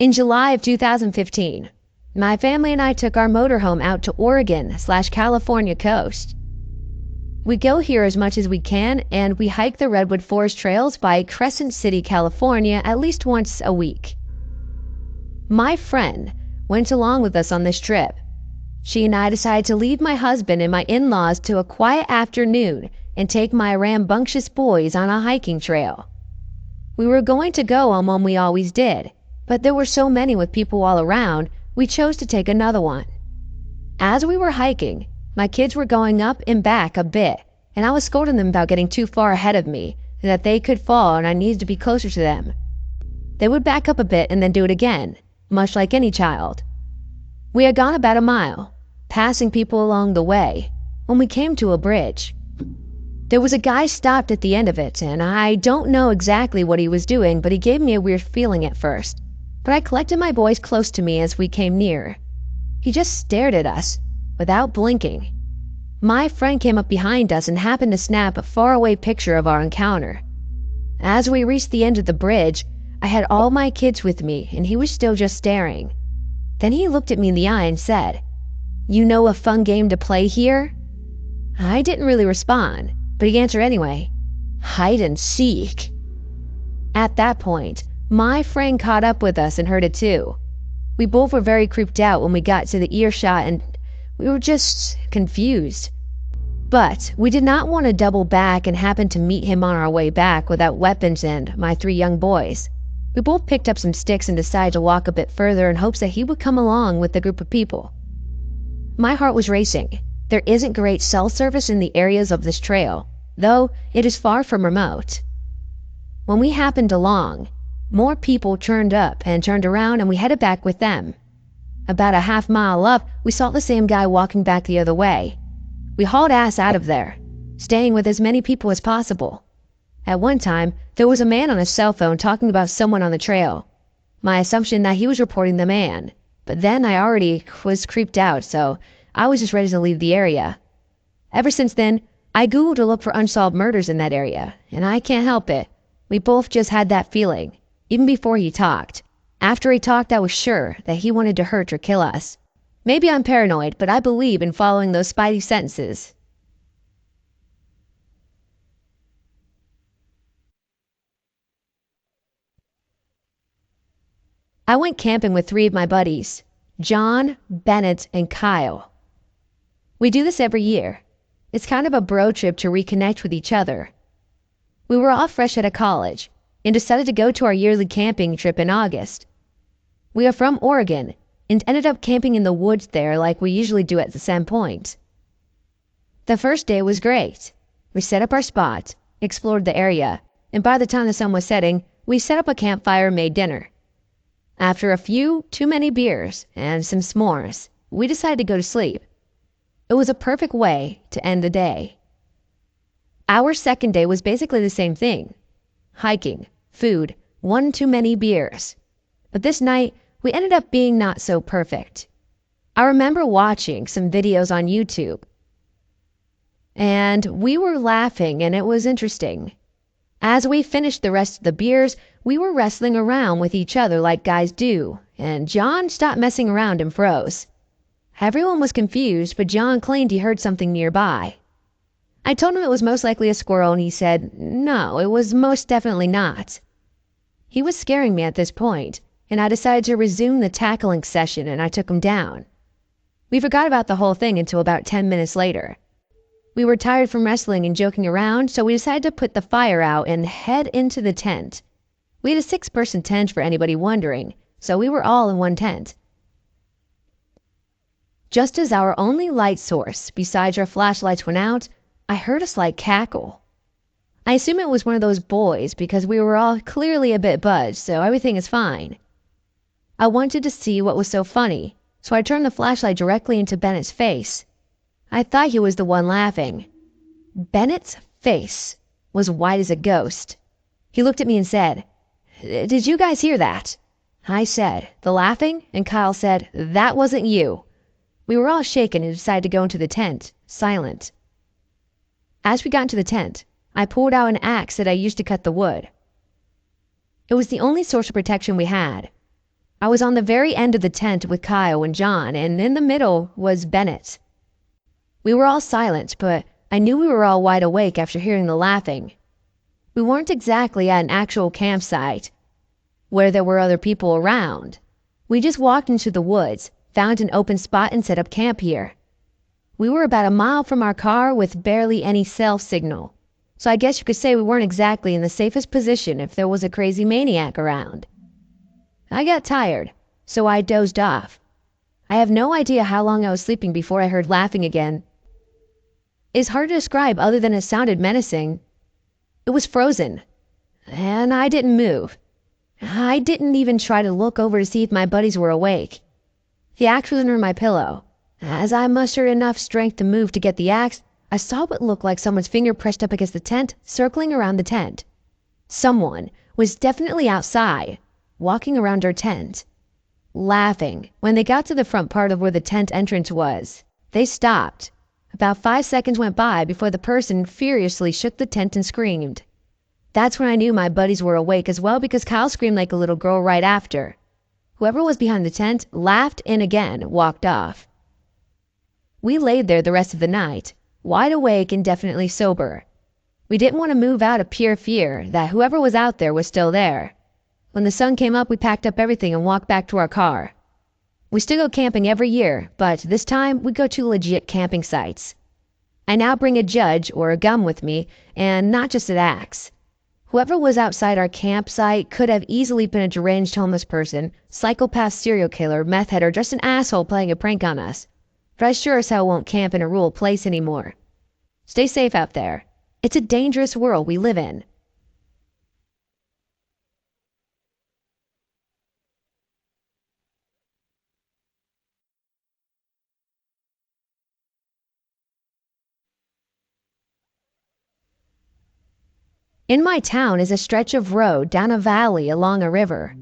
In July of 2015, my family and I took our motorhome out to Oregon/California coast. We go here as much as we can, and we hike the Redwood Forest trails by Crescent City, California at least once a week. My friend went along with us on this trip. She and I decided to leave my husband and my in-laws to a quiet afternoon and take my rambunctious boys on a hiking trail. We were going to go on one we always did, but there were so many with people all around, we chose to take another one. As we were hiking, my kids were going up and back a bit, and I was scolding them about getting too far ahead of me, and that they could fall and I needed to be closer to them. They would back up a bit and then do it again, much like any child. We had gone about a mile, passing people along the way, when we came to a bridge. There was a guy stopped at the end of it, and I don't know exactly what he was doing, but he gave me a weird feeling at first. But I collected my boys close to me as we came near. He just stared at us, without blinking. My friend came up behind us and happened to snap a faraway picture of our encounter. As we reached the end of the bridge, I had all my kids with me, and he was still just staring. Then he looked at me in the eye and said, "You know a fun game to play here?" I didn't really respond, but he answered anyway, "Hide and seek." At that point, my friend caught up with us and heard it too. We both were very creeped out when we got to the earshot, and we were just confused. But we did not want to double back and happen to meet him on our way back without weapons and my 3 young boys. We both picked up some sticks and decided to walk a bit further in hopes that he would come along with the group of people. My heart was racing. There isn't great cell service in the areas of this trail, though it is far from remote. When we happened along, more people turned up and turned around, and we headed back with them. About a half mile up, we saw the same guy walking back the other way. We hauled ass out of there, staying with as many people as possible. At one time, there was a man on his cell phone talking about someone on the trail. My assumption that he was reporting the man, but then I already was creeped out, so I was just ready to leave the area. Ever since then, I Googled to look for unsolved murders in that area, and I can't help it. We both just had that feeling. Even before he talked. After he talked, I was sure that he wanted to hurt or kill us. Maybe I'm paranoid, but I believe in following those spidey senses. I went camping with 3 of my buddies, John, Bennett, and Kyle. We do this every year. It's kind of a bro trip to reconnect with each other. We were all fresh out of college and decided to go to our yearly camping trip in August. We are from Oregon and ended up camping in the woods there like we usually do at the same point. The first day was great. We set up our spot, explored the area, and by the time the sun was setting, we set up a campfire and made dinner. After a few too many beers and some s'mores, we decided to go to sleep. It was a perfect way to end the day. Our second day was basically the same thing. Hiking, food, 1 too many beers. But this night, we ended up being not so perfect. I remember watching some videos on YouTube, and we were laughing and it was interesting. As we finished the rest of the beers, we were wrestling around with each other like guys do, and John stopped messing around and froze. Everyone was confused, but John claimed he heard something nearby. I told him it was most likely a squirrel, and he said, no, it was most definitely not. He was scaring me at this point, and I decided to resume the tackling session, and I took him down. We forgot about the whole thing until about 10 minutes later. We were tired from wrestling and joking around, so we decided to put the fire out and head into the tent. We had a 6-person tent for anybody wondering, so we were all in one tent. Just as our only light source, besides our flashlights, went out, I heard a slight cackle. I assume it was one of those boys because we were all clearly a bit buzzed, so everything is fine. I wanted to see what was so funny, so I turned the flashlight directly into Bennett's face. I thought he was the one laughing. Bennett's face was white as a ghost. He looked at me and said, "Did you guys hear that?" I said, "The laughing?" And Kyle said, "That wasn't you." We were all shaken and decided to go into the tent, silent. As we got into the tent, I pulled out an axe that I used to cut the wood. It was the only source of protection we had. I was on the very end of the tent with Kyle and John, and in the middle was Bennett. We were all silent, but I knew we were all wide awake after hearing the laughing. We weren't exactly at an actual campsite where there were other people around. We just walked into the woods, found an open spot and set up camp here. We were about a mile from our car with barely any cell signal, so I guess you could say we weren't exactly in the safest position if there was a crazy maniac around. I got tired, so I dozed off. I have no idea how long I was sleeping before I heard laughing again. It's hard to describe other than it sounded menacing. It was frozen, and I didn't move. I didn't even try to look over to see if my buddies were awake. The axe was under my pillow. As I mustered enough strength to move to get the axe, I saw what looked like someone's finger pressed up against the tent, circling around the tent. Someone was definitely outside, walking around our tent, laughing. When they got to the front part of where the tent entrance was, they stopped. About 5 seconds went by before the person furiously shook the tent and screamed. That's when I knew my buddies were awake as well, because Kyle screamed like a little girl right after. Whoever was behind the tent laughed and again walked off. We laid there the rest of the night, wide awake and definitely sober. We didn't want to move out of pure fear that whoever was out there was still there. When the sun came up, we packed up everything and walked back to our car. We still go camping every year, but this time we go to legit camping sites. I now bring a judge or a gun with me, and not just an axe. Whoever was outside our campsite could have easily been a deranged homeless person, psychopath serial killer, meth head, or just an asshole playing a prank on us. But I sure as hell won't camp in a rural place anymore. Stay safe out there. It's a dangerous world we live in. In my town is a stretch of road down a valley along a river.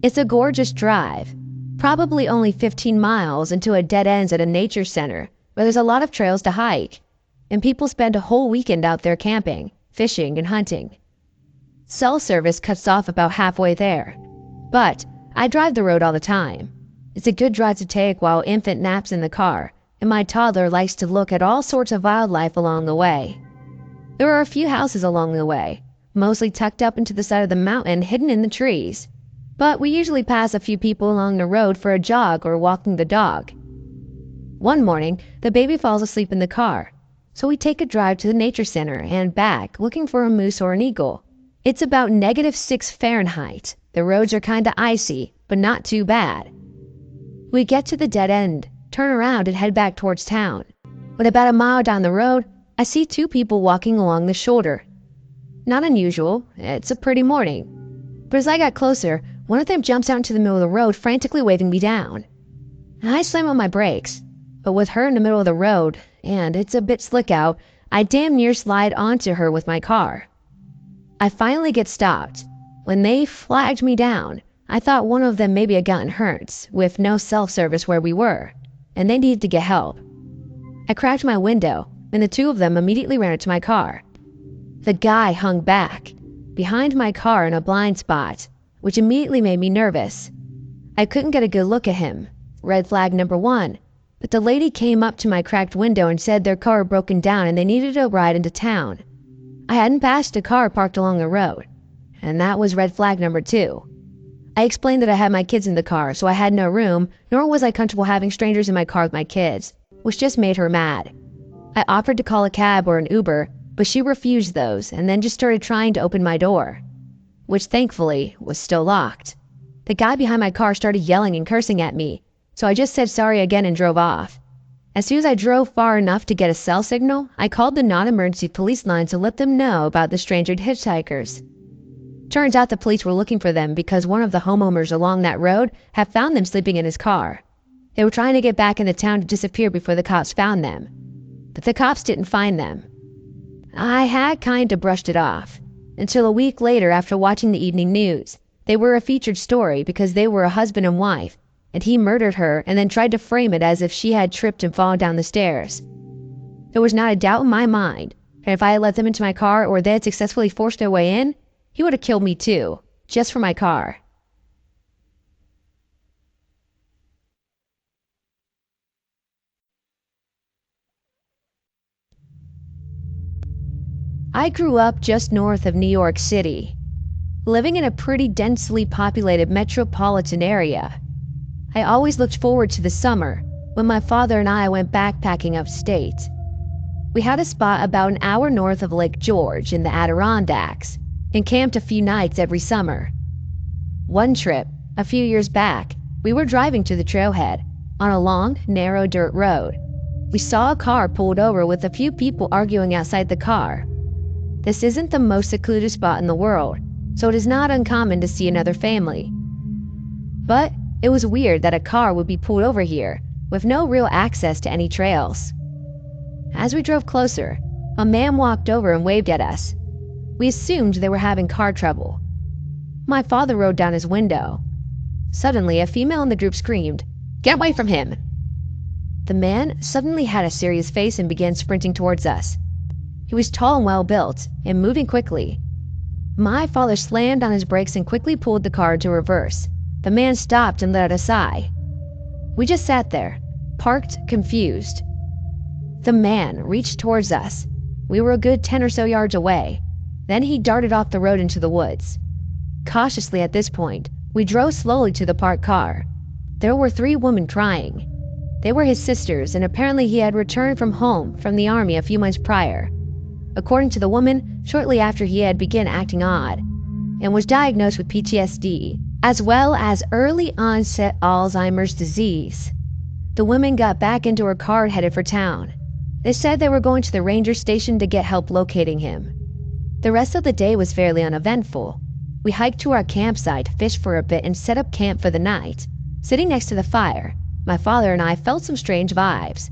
It's a gorgeous drive, probably only 15 miles into a dead ends at a nature center where there's a lot of trails to hike, and people spend a whole weekend out there camping, fishing, and hunting. Cell service cuts off about halfway there, but I drive the road all the time. It's a good drive to take while infant naps in the car, and my toddler likes to look at all sorts of wildlife along the way. There are a few houses along the way, mostly tucked up into the side of the mountain hidden in the trees. But we usually pass a few people along the road for a jog or walking the dog. One morning, the baby falls asleep in the car, so we take a drive to the nature center and back looking for a moose or an eagle. It's about -6 Fahrenheit. The roads are kinda icy, but not too bad. We get to the dead end, turn around and head back towards town. When about a mile down the road, I see 2 people walking along the shoulder. Not unusual, it's a pretty morning. But as I got closer, one of them jumps out into the middle of the road, frantically waving me down. I slam on my brakes, but with her in the middle of the road, and it's a bit slick out, I damn near slide onto her with my car. I finally get stopped. When they flagged me down, I thought one of them maybe had gotten hurt, with no self-service where we were, and they needed to get help. I cracked my window, and the 2 of them immediately ran into my car. The guy hung back, behind my car in a blind spot, which immediately made me nervous. I couldn't get a good look at him. Red flag number 1. But the lady came up to my cracked window and said their car had broken down and they needed a ride into town. I hadn't passed a car parked along the road, and that was red flag number 2. I explained that I had my kids in the car, so I had no room, nor was I comfortable having strangers in my car with my kids, which just made her mad. I offered to call a cab or an Uber, but she refused those and then just started trying to open my door, which thankfully was still locked. The guy behind my car started yelling and cursing at me, so I just said sorry again and drove off. As soon as I drove far enough to get a cell signal, I called the non-emergency police line to let them know about the stranger hitchhikers. Turns out the police were looking for them because one of the homeowners along that road had found them sleeping in his car. They were trying to get back in the town to disappear before the cops found them, but the cops didn't find them. I had kinda brushed it off, until a week later after watching the evening news. They were a featured story because they were a husband and wife, and he murdered her and then tried to frame it as if she had tripped and fallen down the stairs. There was not a doubt in my mind that if I had let them into my car or they had successfully forced their way in, he would have killed me too, just for my car. I grew up just north of New York City, living in a pretty densely populated metropolitan area. I always looked forward to the summer when my father and I went backpacking upstate. We had a spot about an hour north of Lake George in the Adirondacks and camped a few nights every summer. One trip, a few years back, we were driving to the trailhead on a long, narrow dirt road. We saw a car pulled over with a few people arguing outside the car. This isn't the most secluded spot in the world, so it is not uncommon to see another family. But it was weird that a car would be pulled over here with no real access to any trails. As we drove closer, a man walked over and waved at us. We assumed they were having car trouble. My father rolled down his window. Suddenly, a female in the group screamed, "Get away from him!" The man suddenly had a serious face and began sprinting towards us. He was tall and well-built and moving quickly. My father slammed on his brakes and quickly pulled the car to reverse. The man stopped and let out a sigh. We just sat there, parked, confused. The man reached towards us. We were a good 10 or so yards away. Then he darted off the road into the woods. Cautiously at this point, we drove slowly to the parked car. There were 3 women crying. They were his sisters, and apparently he had returned from home from the army a few months prior. According to the woman, shortly after he had begun acting odd and was diagnosed with PTSD, as well as early onset Alzheimer's disease. The women got back into her car and headed for town. They said they were going to the ranger station to get help locating him. The rest of the day was fairly uneventful. We hiked to our campsite, fished for a bit, and set up camp for the night. Sitting next to the fire, my father and I felt some strange vibes.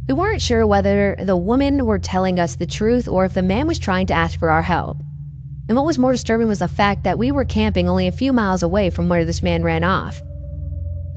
We weren't sure whether the women were telling us the truth or if the man was trying to ask for our help. And what was more disturbing was the fact that we were camping only a few miles away from where this man ran off.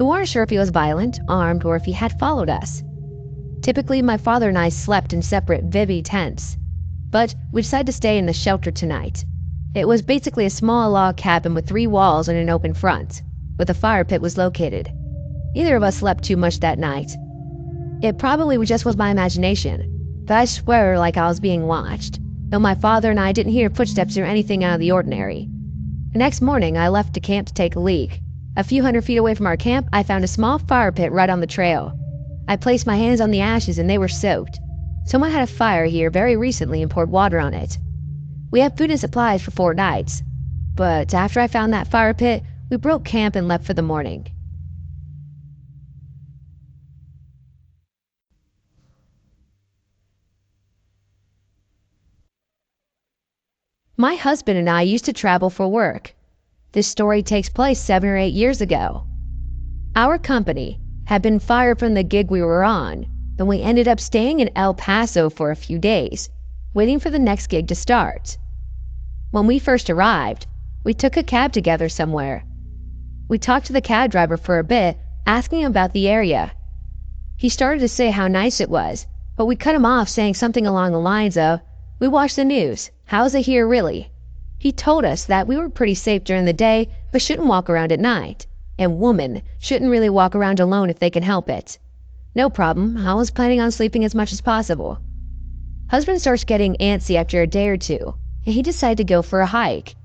We weren't sure if he was violent, armed, or if he had followed us. Typically, my father and I slept in separate Vivi tents, but we decided to stay in the shelter tonight. It was basically a small log cabin with 3 walls and an open front, where the fire pit was located. Neither of us slept too much that night. It probably just was my imagination, but I swear like I was being watched, though my father and I didn't hear footsteps or anything out of the ordinary. The next morning, I left the camp to take a leak. A few hundred feet away from our camp, I found a small fire pit right on the trail. I placed my hands on the ashes and they were soaked. Someone had a fire here very recently and poured water on it. We had food and supplies for 4 nights, but after I found that fire pit, we broke camp and left for the morning. My husband and I used to travel for work. This story takes place 7 or 8 years ago. Our company had been fired from the gig we were on, and we ended up staying in El Paso for a few days, waiting for the next gig to start. When we first arrived, we took a cab together somewhere. We talked to the cab driver for a bit, asking him about the area. He started to say how nice it was, but we cut him off saying something along the lines of, "We watch the news. How's it here really?" He told us that we were pretty safe during the day, but shouldn't walk around at night. And women shouldn't really walk around alone if they can help it. No problem, I was planning on sleeping as much as possible. Husband starts getting antsy after a day or two, and he decided to go for a hike.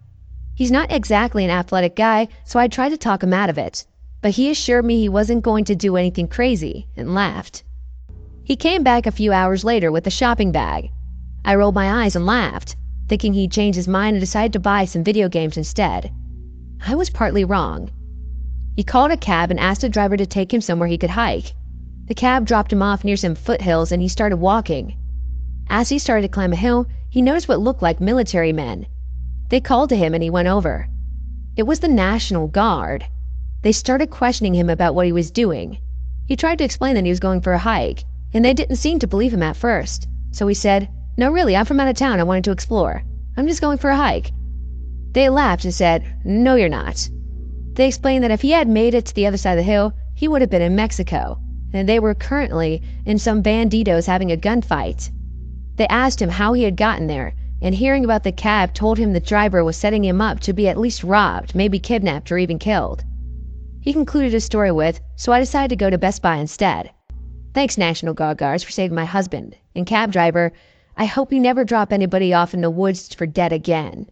He's not exactly an athletic guy, so I tried to talk him out of it, but he assured me he wasn't going to do anything crazy, and laughed. He came back a few hours later with a shopping bag. I rolled my eyes and laughed, thinking he'd changed his mind and decided to buy some video games instead. I was partly wrong. He called a cab and asked the driver to take him somewhere he could hike. The cab dropped him off near some foothills and he started walking. As he started to climb a hill, he noticed what looked like military men. They called to him and he went over. It was the National Guard. They started questioning him about what he was doing. He tried to explain that he was going for a hike, and they didn't seem to believe him at first. So he said, "No, really, I'm from out of town. I wanted to explore. I'm just going for a hike." They laughed and said, "No, you're not." They explained that if he had made it to the other side of the hill, he would have been in Mexico, and they were currently in some banditos having a gunfight. They asked him how he had gotten there, and hearing about the cab told him the driver was setting him up to be at least robbed, maybe kidnapped or even killed. He concluded his story with, "So I decided to go to Best Buy instead. Thanks, National Guard guards, for saving my husband. And cab driver, I hope you never drop anybody off in the woods for dead again.